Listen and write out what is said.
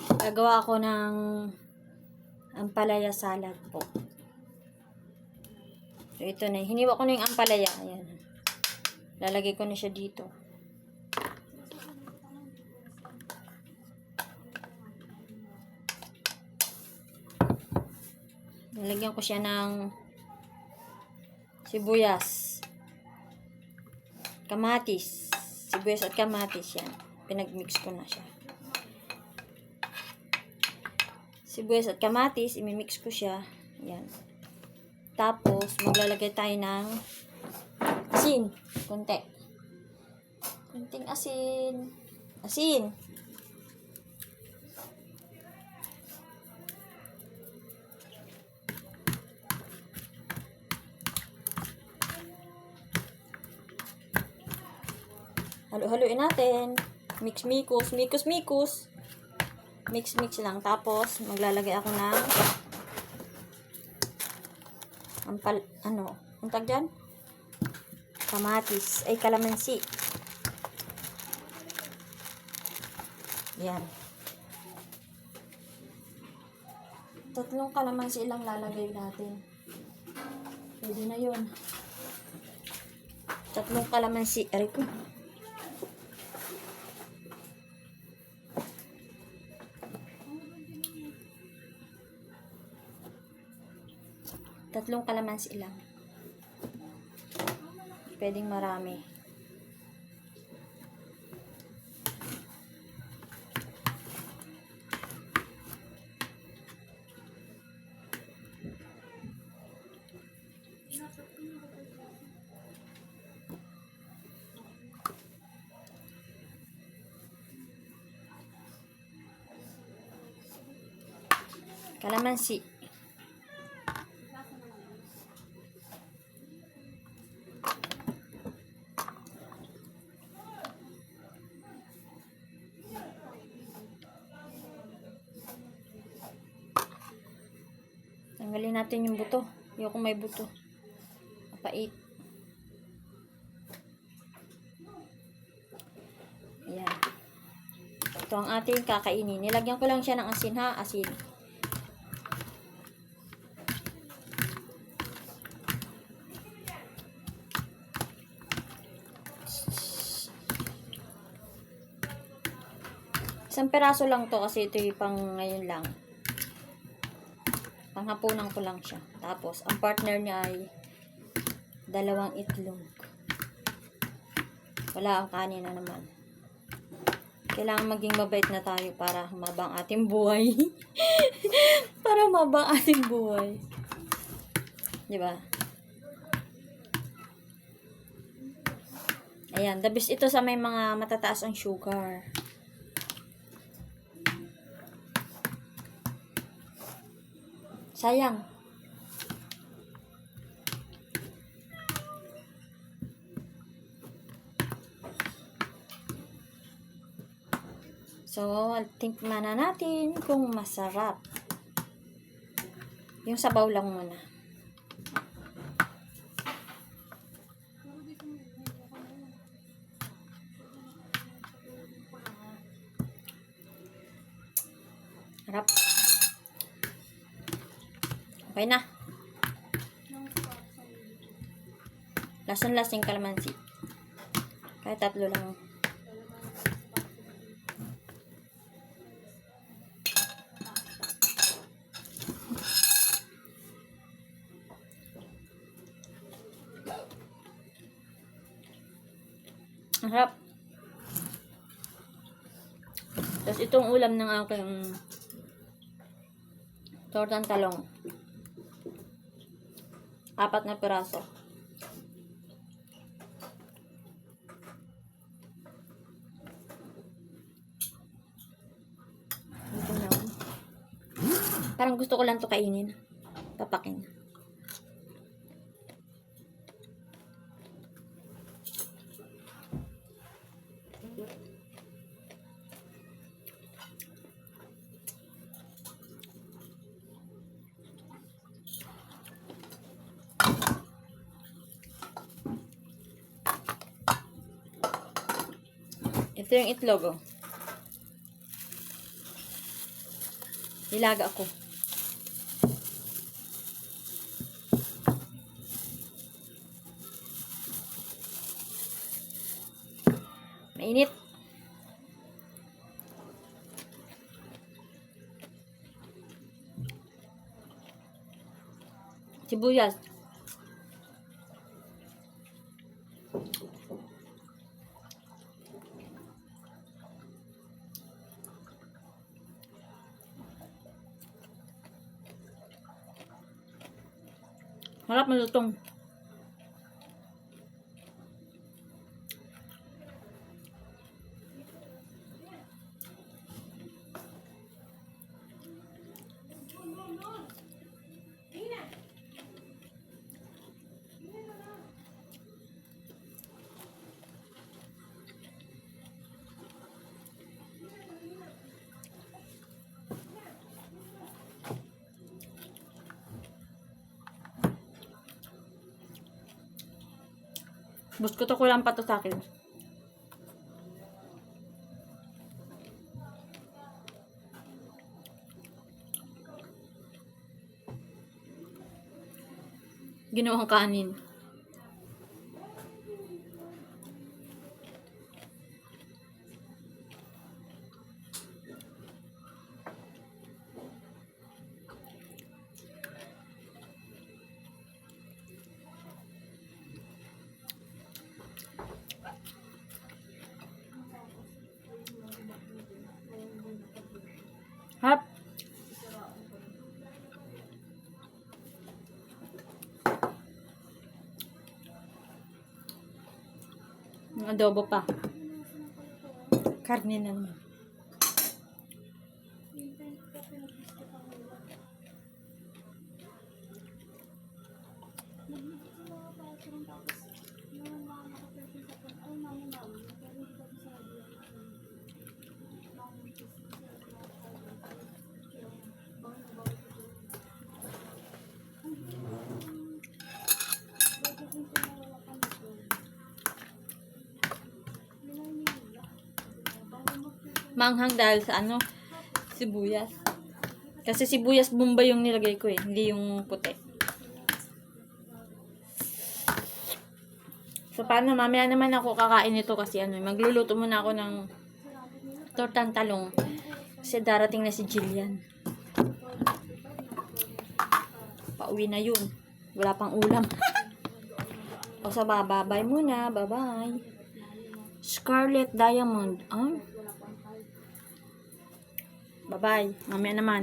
Gagawa ako ng ampalaya salad po. So, ito na. Hiniwa ko na yung ampalaya. Ayan. Lalagay ko na siya dito. Lalagyan ko siya ng sibuyas, kamatis. Sibuyas at kamatis yan. Pinagmix ko na siya. Sibuyas at kamatis, imimix ko siya. Yan. Tapos, maglalagay tayo ng asin. Konti. Konting asin. Asin. Halo-haloin natin. Mix-mikos. Mikos-mikos. Mix-mix lang. Tapos, maglalagay ako ng ang tag dyan? Kamatis. Ay, kalamansi. Yan. 3 kalamansi lang lalagay natin. Pwede na yun. 3 kalamansi. Aray ko. Tatlong kalamansi lang. Pwedeng marami. Kalamansi. Tanggalin natin yung buto. Ayoko may buto. Mapait. Ayan. Ito ang ating kakainin. Nilagyan ko lang siya ng asin ha. Asin. Isang peraso lang to kasi ito yung pang ngayon lang. Panghapunan ko lang siya. Tapos, ang partner niya ay 2 itlog. Wala ang kanin na naman. Kailangan maging mabait na tayo para humaba ang ating buhay. Para humaba ang ating buhay. Diba? Ayan. The best ito sa may mga matataas ang sugar. Sayang. So, tingnan na natin kung masarap. Yung sabaw lang muna. Harap. Okay na. Lasan-lasing kalamansi. Kahit 3 lang. Ang harap. Tapos itong ulam ng aking tortang talong. 4 na piraso. Ito na. Parang gusto ko lang to kainin. Papakin. Ito yung itlog, oh. Nilaga ko. Mainit. Sibuyas. Harap malutong. Buskuto ko lang pa to sa akin. Ginawang kanin. Hap. Ang adobo pa. Karne na naman. Manghang dahil sa ano, sibuyas. Kasi sibuyas bombay yung nilagay ko eh, hindi yung puti. So paano, mamaya naman ako kakain nito kasi ano, magluluto muna ako ng tortang talong. Kasi darating na si Jillian. Pauwi na yun. Wala pang ulam. O sa bye muna. Bye-bye. Scarlet Diamond. Bye-bye. Mamaya naman.